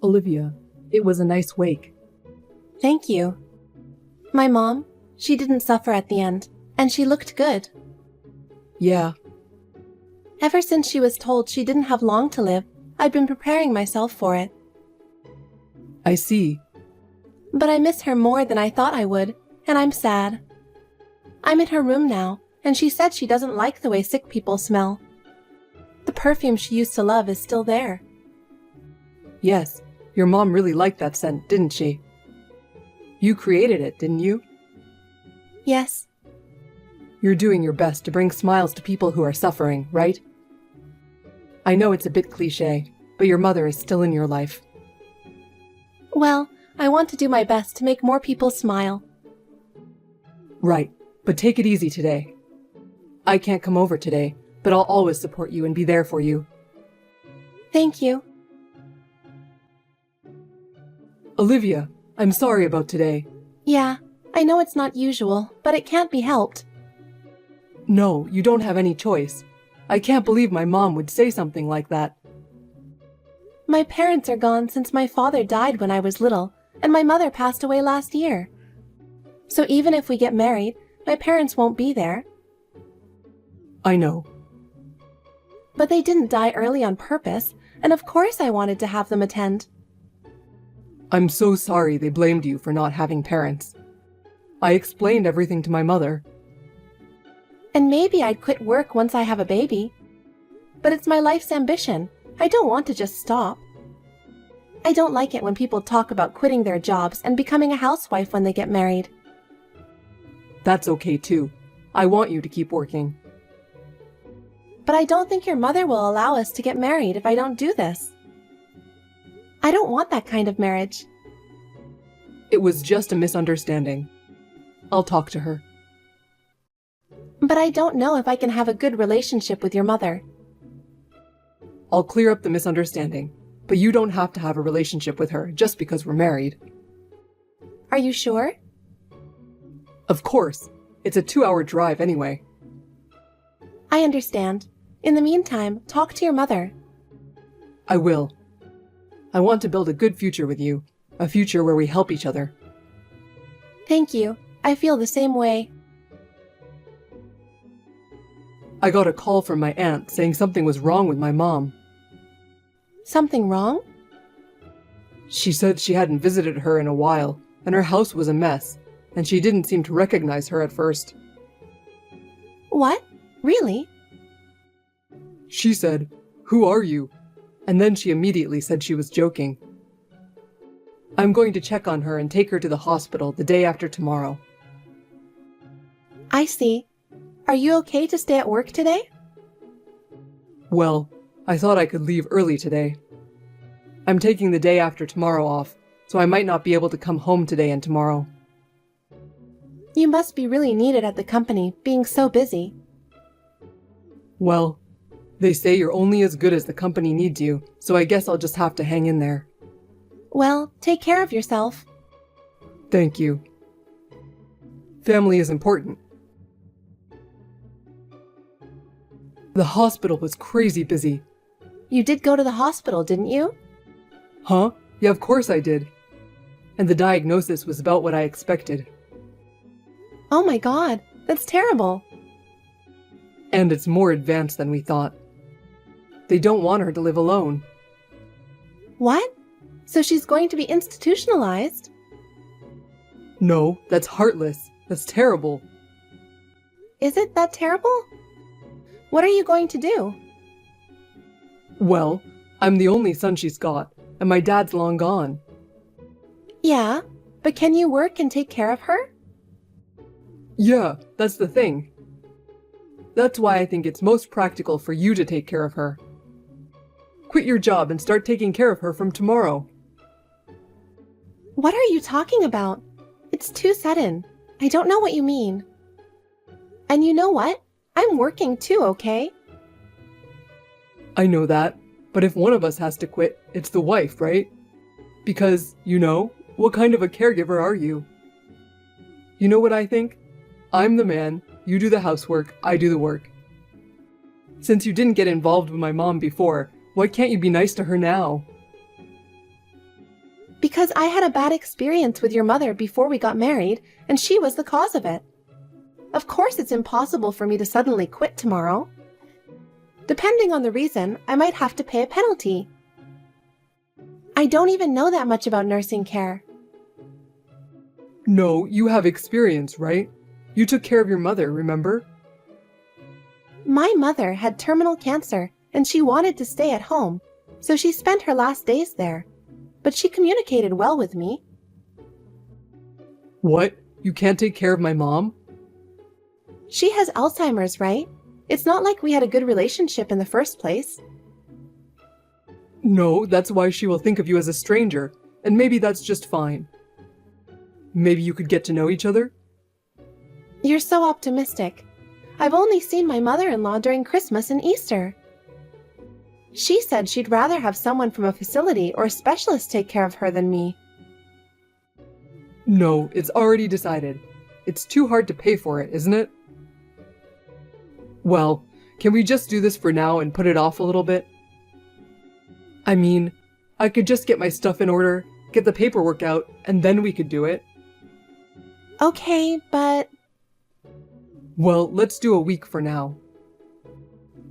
Olivia, it was a nice wake. Thank you. My mom, she didn't suffer at the end, and she looked good. Yeah, Ever since she was told she didn't have long to live, I'd been preparing myself for it. I see. But I miss her more than I thought I would, and I'm sad. I'm in her room now, and she said she doesn't like the way sick people smell. The perfume she used to love is still there. Yes, your mom really liked that scent, didn't she? You created it, didn't you? Yes, You're doing your best to bring smiles to people who are suffering, right? I know it's a bit cliché, but your mother is still in your life. well, I want to do my best to make more people smile. Right, but take it easy today. I can't come over today, but I'll always support you and be there for you. Thank you. Olivia, I'm sorry about today. Yeah, I know it's not usual, but it can't be helped. No, you don't have any choice. I can't believe my mom would say something like that. My parents are gone since my father died when I was little, and my mother passed away last year. So even if we get married, my parents won't be there. I know. But they didn't die early on purpose, and of course I wanted to have them attend. I'm so sorry they blamed you for not having parents. I explained everything to my mother. And maybe I'd quit work once I have a baby. But it's my life's ambition. I don't want to just stop. I don't like it when people talk about quitting their jobs and becoming a housewife when they get married. That's okay too. I want you to keep working. But I don't think your mother will allow us to get married if I don't do this. I don't want that kind of marriage. It was just a misunderstanding. I'll talk to her. But I don't know if I can have a good relationship with your mother. I'll clear up the misunderstanding, but you don't have to have a relationship with her just because we're married. Are you sure? Of course. It's a 2-hour drive anyway. I understand. In the meantime, talk to your mother. I will. I want to build a good future with you, a future where we help each other. Thank you. I feel the same way. I got a call from my aunt saying something was wrong with my mom. Something wrong? She said she hadn't visited her in a while, and her house was a mess, and she didn't seem to recognize her at first. What? Really? She said, "Who are you?" And then she immediately said she was joking. I'm going to check on her and take her to the hospital the day after tomorrow. I see. Are you okay to stay at work today? Well, I thought I could leave early today. I'm taking the day after tomorrow off, so I might not be able to come home today and tomorrow. You must be really needed at the company, being so busy. Well, they say you're only as good as the company needs you, so I guess I'll just have to hang in there. Well, take care of yourself. Thank you. Family is important. The hospital was crazy busy. You did go to the hospital, didn't you? Huh? Yeah, of course I did. And the diagnosis was about what I expected. Oh my God, that's terrible. And it's more advanced than we thought. They don't want her to live alone. What? So she's going to be institutionalized? No, that's heartless. That's terrible. Is it that terrible? What are you going to do? Well, I'm the only son she's got, and my dad's long gone. Yeah, but can you work and take care of her? Yeah, that's the thing. That's why I think it's most practical for you to take care of her. Quit your job and start taking care of her from tomorrow. What are you talking about? It's too sudden. I don't know what you mean. And you know what? I'm working too, okay? I know that, but if one of us has to quit, it's the wife, right? Because, what kind of a caregiver are you? You know what I think? I'm the man, you do the housework, I do the work. Since you didn't get involved with my mom before, why can't you be nice to her now? Because I had a bad experience with your mother before we got married, and she was the cause of it. Of course, it's impossible for me to suddenly quit tomorrow. Depending on the reason, I might have to pay a penalty. I don't even know that much about nursing care. No, you have experience, right? You took care of your mother, remember? My mother had terminal cancer, and she wanted to stay at home, so she spent her last days there. But she communicated well with me. What? You can't take care of my mom? She has Alzheimer's, right? It's not like we had a good relationship in the first place. No, that's why she will think of you as a stranger, and maybe that's just fine. Maybe you could get to know each other? You're so optimistic. I've only seen my mother-in-law during Christmas and Easter. She said she'd rather have someone from a facility or a specialist take care of her than me. No, it's already decided. It's too hard to pay for it, isn't it? Well, can we just do this for now and put it off a little bit? I mean, I could just get my stuff in order, get the paperwork out, and then we could do it. Okay, but... Well, let's do a week for now.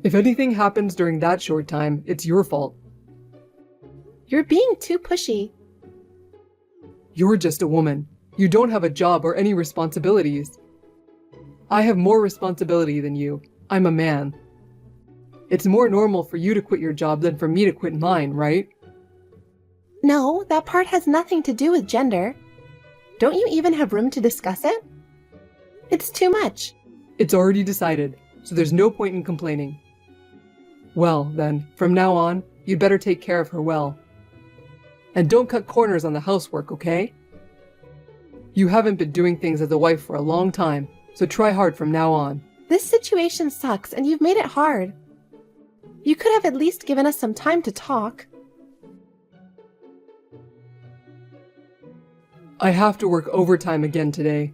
If anything happens during that short time, it's your fault. You're being too pushy. You're just a woman. You don't have a job or any responsibilities. I have more responsibility than you. I'm a man. It's more normal for you to quit your job than for me to quit mine, right? No, that part has nothing to do with gender. Don't you even have room to discuss it? It's too much. It's already decided, so there's no point in complaining. Well, then, from now on, you'd better take care of her well. And don't cut corners on the housework, okay? You haven't been doing things as a wife for a long time, so try hard from now on. This situation sucks and you've made it hard. You could have at least given us some time to talk. I have to work overtime again today.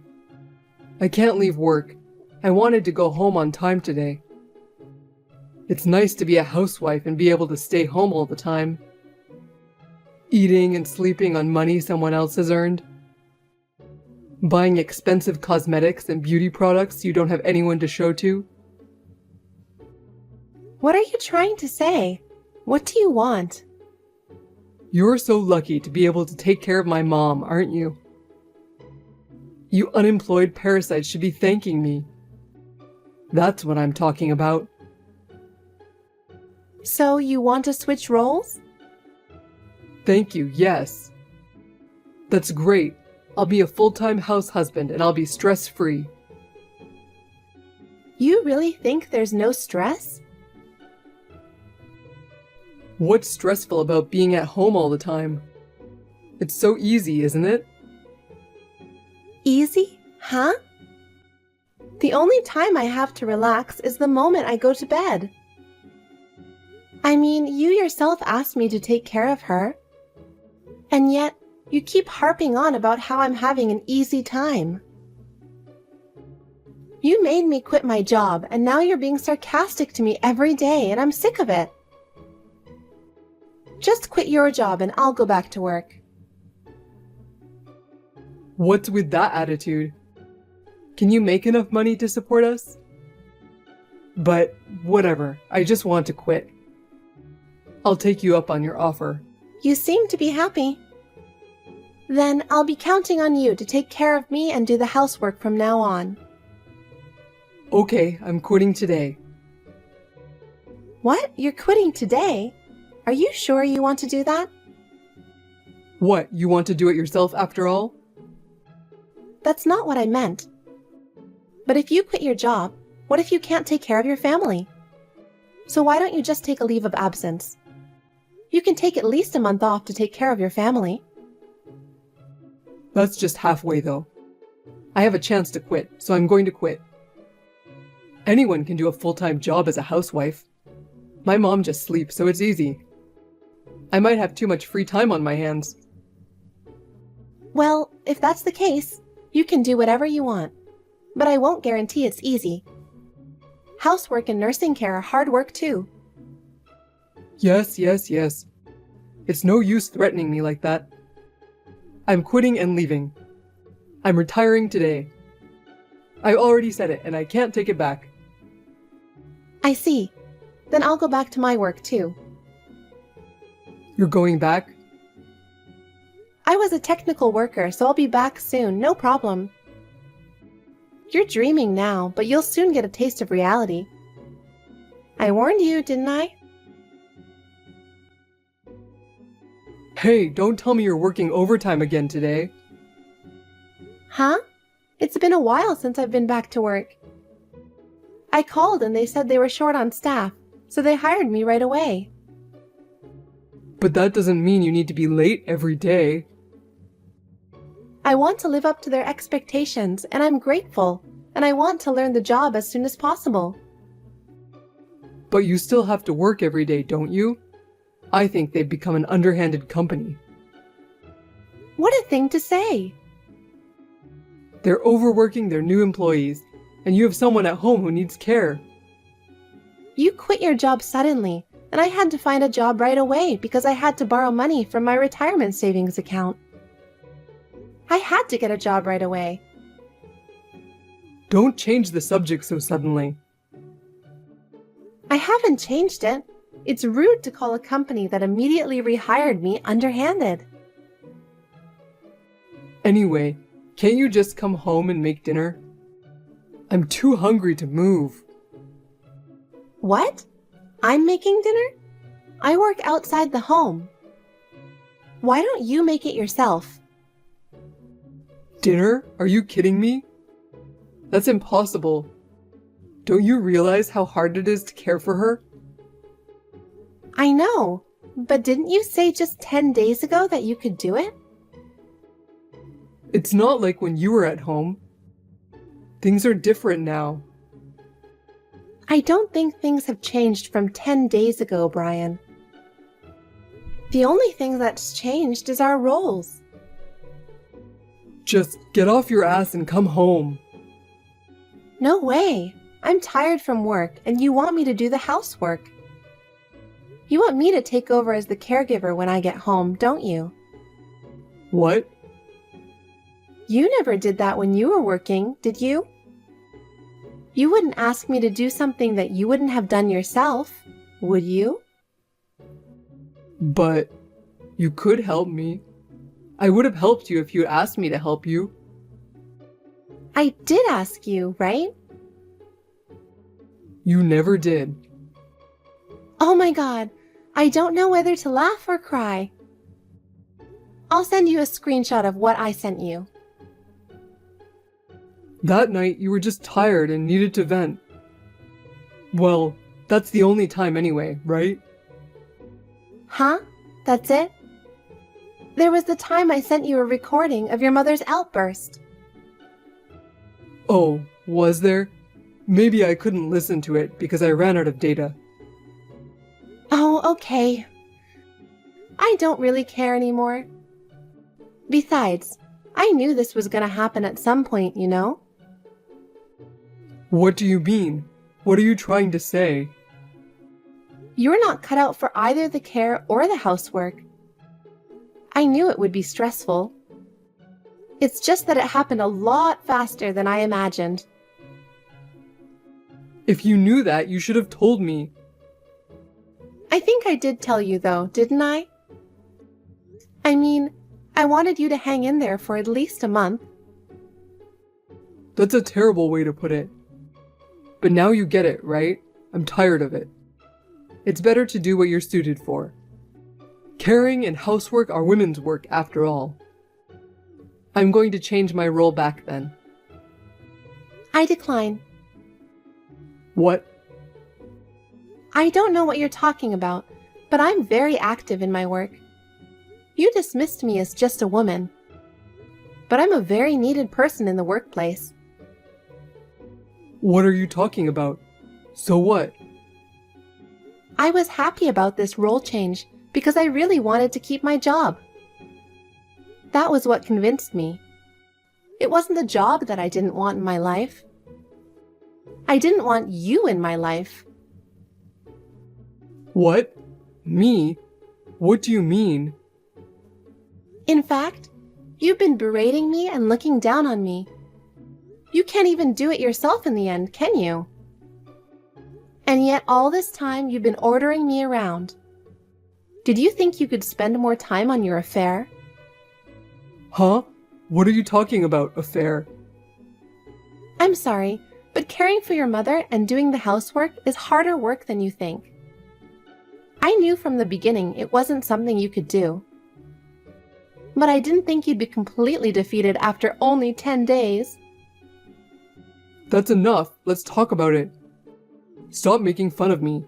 I can't leave work. I wanted to go home on time today. It's nice to be a housewife and be able to stay home all the time. Eating and sleeping on money someone else has earned. Buying expensive cosmetics and beauty products you don't have anyone to show to. What are you trying to say? What do you want? You're so lucky to be able to take care of my mom, aren't you? You unemployed parasites should be thanking me. That's what I'm talking about. So you want to switch roles? Thank you, yes. That's great. I'll be a full-time house husband and I'll be stress-free. You really think there's no stress? What's stressful about being at home all the time? It's so easy, isn't it? Easy? Huh? The only time I have to relax is the moment I go to bed. I mean, you yourself asked me to take care of her. And yet, you keep harping on about how I'm having an easy time. You made me quit my job, and now you're being sarcastic to me every day, and I'm sick of it. Just quit your job and I'll go back to work. What's with that attitude? Can you make enough money to support us? But whatever, I just want to quit. I'll take you up on your offer. You seem to be happy. Then I'll be counting on you to take care of me and do the housework from now on. Okay, I'm quitting today. What? You're quitting today? Are you sure you want to do that? What, you want to do it yourself after all? That's not what I meant. But if you quit your job, what if you can't take care of your family? So why don't you just take a leave of absence? You can take at least a month off to take care of your family. That's just halfway though. I have a chance to quit, so I'm going to quit. Anyone can do a full-time job as a housewife. My mom just sleeps, so it's easy. I might have too much free time on my hands. Well, if that's the case, you can do whatever you want. But I won't guarantee it's easy. Housework and nursing care are hard work too. Yes. It's no use threatening me like that. I'm quitting and leaving. I'm retiring today. I already said it and I can't take it back. I see. Then I'll go back to my work too. You're going back? I was a technical worker, so I'll be back soon, no problem. You're dreaming now, but you'll soon get a taste of reality. I warned you, didn't I? Hey, don't tell me you're working overtime again today. Huh? It's been a while since I've been back to work. I called and they said they were short on staff, so they hired me right away. But that doesn't mean you need to be late every day. I want to live up to their expectations, and I'm grateful, and I want to learn the job as soon as possible. But you still have to work every day, don't you? I think they've become an underhanded company. What a thing to say! They're overworking their new employees, and you have someone at home who needs care. You quit your job suddenly, and I had to find a job right away because I had to borrow money from my retirement savings account. I had to get a job right away. Don't change the subject so suddenly. I haven't changed it. It's rude to call a company that immediately rehired me underhanded. Anyway, can't you just come home and make dinner? I'm too hungry to move. What? I'm making dinner? I work outside the home. Why don't you make it yourself? Dinner? Are you kidding me? That's impossible. Don't you realize how hard it is to care for her? I know, but didn't you say just 10 days ago that you could do it? It's not like when you were at home. Things are different now. I don't think things have changed from 10 days ago, Brian. The only thing that's changed is our roles. Just get off your ass and come home. No way. I'm tired from work and you want me to do the housework. You want me to take over as the caregiver when I get home, don't you? What? You never did that when you were working, did you? You wouldn't ask me to do something that you wouldn't have done yourself, would you? But you could help me. I would have helped you if you asked me to help you. I did ask you, right? You never did. Oh my God, I don't know whether to laugh or cry. I'll send you a screenshot of what I sent you. That night you were just tired and needed to vent. Well, that's the only time anyway, right? Huh? That's it? There was the time I sent you a recording of your mother's outburst. Oh, was there? Maybe I couldn't listen to it because I ran out of data. Oh, okay. I don't really care anymore. Besides, I knew this was gonna happen at some point, you know? What do you mean? What are you trying to say? You're not cut out for either the care or the housework. I knew it would be stressful. It's just that it happened a lot faster than I imagined. If you knew that, you should have told me. I think I did tell you though, didn't I? I mean, I wanted you to hang in there for at least a month. That's a terrible way to put it. But now you get it, right? I'm tired of it. It's better to do what you're suited for. Caring and housework are women's work after all. I'm going to change my role back then. I decline. What? I don't know what you're talking about, but I'm very active in my work. You dismissed me as just a woman. But I'm a very needed person in the workplace. What are you talking about? So what? I was happy about this role change because I really wanted to keep my job. That was what convinced me. It wasn't the job that I didn't want in my life. I didn't want you in my life. What? Me? What do you mean? In fact, You've been berating me and looking down on me. You can't even do it yourself in the end, can you? And yet all this time you've been ordering me around. Did you think you could spend more time on your affair? Huh? What are you talking about, affair? I'm sorry, but caring for your mother and doing the housework is harder work than you think. I knew from the beginning it wasn't something you could do. But I didn't think you'd be completely defeated after only 10 days. That's enough. Let's talk about it. Stop making fun of me.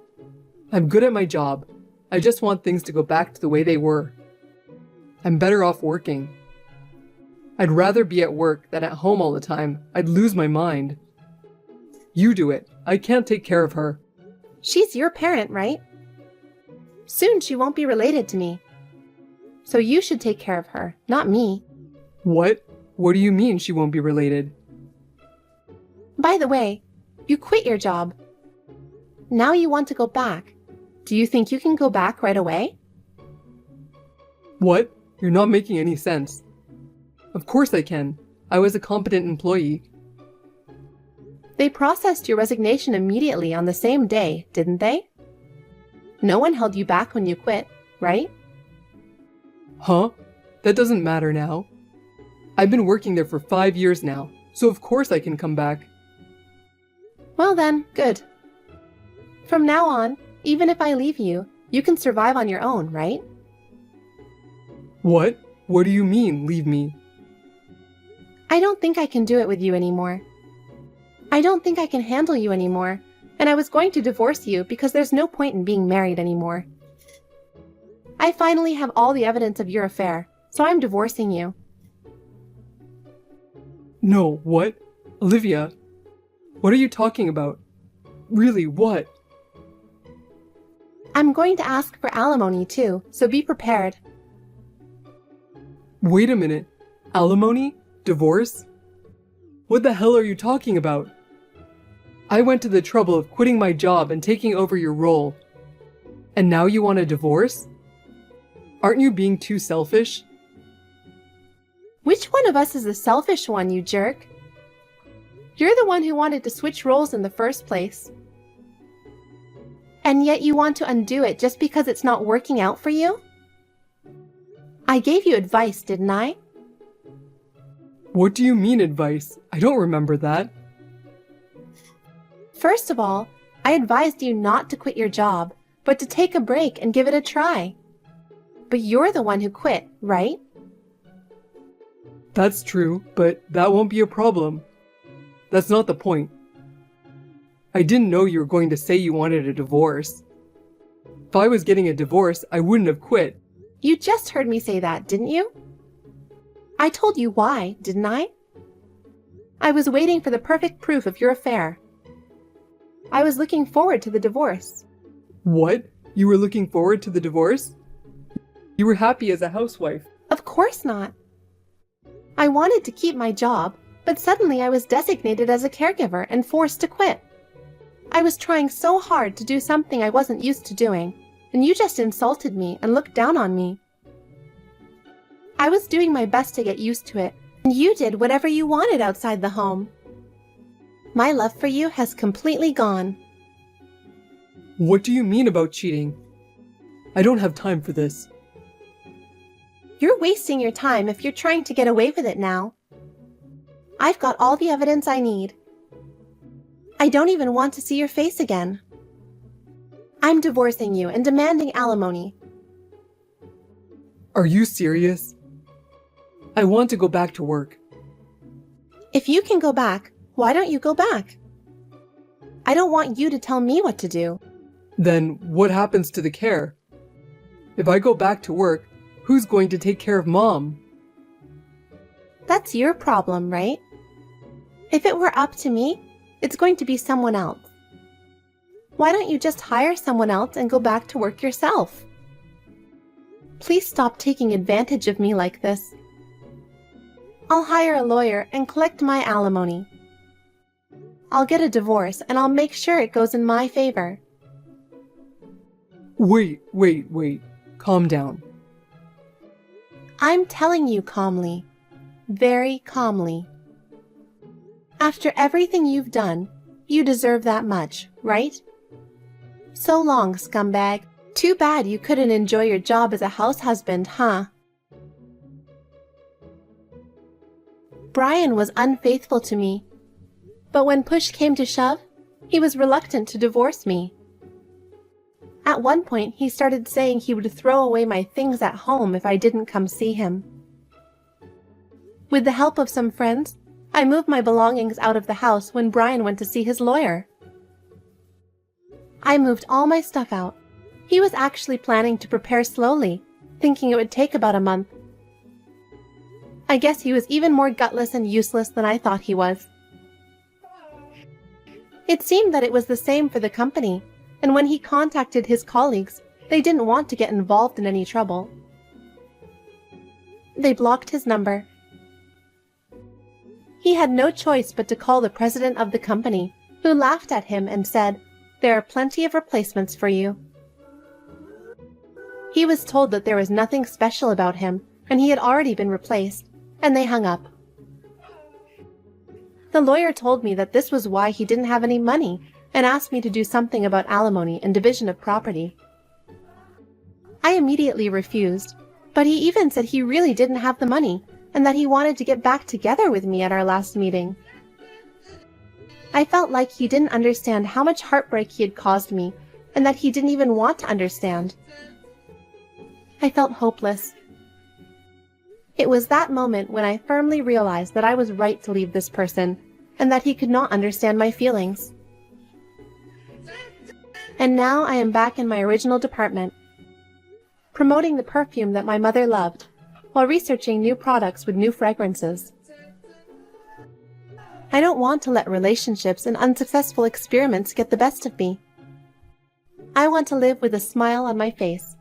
I'm good at my job. I just want things to go back to the way they were. I'm better off working. I'd rather be at work than at home all the time. I'd lose my mind. You do it. I can't take care of her. She's your parent, right? Soon she won't be related to me. So you should take care of her, not me. What? What do you mean she won't be related? By the way, you quit your job. Now you want to go back. Do you think you can go back right away? What? You're not making any sense. Of course I can. I was a competent employee. They processed your resignation immediately on the same day, didn't they? No one held you back when you quit, right? Huh? That doesn't matter now. I've been working there for 5 years now, so of course I can come back. Well then, good. From now on, even if I leave you, you can survive on your own, right? What? What do you mean, leave me? I don't think I can do it with you anymore. I don't think I can handle you anymore, and I was going to divorce you because there's no point in being married anymore. I finally have all the evidence of your affair, so I'm divorcing you. No, what? Olivia, what are you talking about? Really, what? I'm going to ask for alimony too, so be prepared. Wait a minute. Alimony? Divorce? What the hell are you talking about? I went to the trouble of quitting my job and taking over your role. And now you want a divorce? Aren't you being too selfish? Which one of us is the selfish one, you jerk? You're the one who wanted to switch roles in the first place. And yet you want to undo it just because it's not working out for you? I gave you advice, didn't I? What do you mean advice? I don't remember that. First of all, I advised you not to quit your job, but to take a break and give it a try. But you're the one who quit, right? That's true, but that won't be a problem. That's not the point. I didn't know you were going to say you wanted a divorce. If I was getting a divorce, I wouldn't have quit. You just heard me say that, didn't you? I told you why, didn't I? I was waiting for the perfect proof of your affair. I was looking forward to the divorce. What? You were looking forward to the divorce? You were happy as a housewife. Of course not. I wanted to keep my job, but suddenly I was designated as a caregiver and forced to quit. I was trying so hard to do something I wasn't used to doing, and you just insulted me and looked down on me. I was doing my best to get used to it, and you did whatever you wanted outside the home. My love for you has completely gone. What do you mean about cheating? I don't have time for this. You're wasting your time if you're trying to get away with it now. I've got all the evidence I need. I don't even want to see your face again. I'm divorcing you and demanding alimony. Are you serious? I want to go back to work. If you can go back, why don't you go back? I don't want you to tell me what to do. Then what happens to the care? If I go back to work, who's going to take care of Mom? That's your problem, right? If it were up to me, it's going to be someone else. Why don't you just hire someone else and go back to work yourself? Please stop taking advantage of me like this. I'll hire a lawyer and collect my alimony. I'll get a divorce and I'll make sure it goes in my favor. Wait. Calm down. I'm telling you calmly. very calmly. "After everything you've done, you deserve that much, right? So long, scumbag. Too bad you couldn't enjoy your job as a house husband, huh?" Brian was unfaithful to me, but when push came to shove, he was reluctant to divorce me. At one point, he started saying he would throw away my things at home if I didn't come see him. With the help of some friends, I moved my belongings out of the house when Brian went to see his lawyer. I moved all my stuff out. He was actually planning to prepare slowly, thinking it would take about a month. I guess he was even more gutless and useless than I thought he was. It seemed that it was the same for the company, and when he contacted his colleagues, they didn't want to get involved in any trouble. They blocked his number. He had no choice but to call the president of the company, who laughed at him and said, "There are plenty of replacements for you." He was told that there was nothing special about him, and he had already been replaced, and they hung up. The lawyer told me that this was why he didn't have any money, and asked me to do something about alimony and division of property. I immediately refused, but he even said he really didn't have the money, and that he wanted to get back together with me at our last meeting. I felt like he didn't understand how much heartbreak he had caused me, and that he didn't even want to understand. I felt hopeless. It was that moment when I firmly realized that I was right to leave this person, and that he could not understand my feelings. And now I am back in my original department, promoting the perfume that my mother loved, while researching new products with new fragrances. I don't want to let relationships and unsuccessful experiments get the best of me. I want to live with a smile on my face,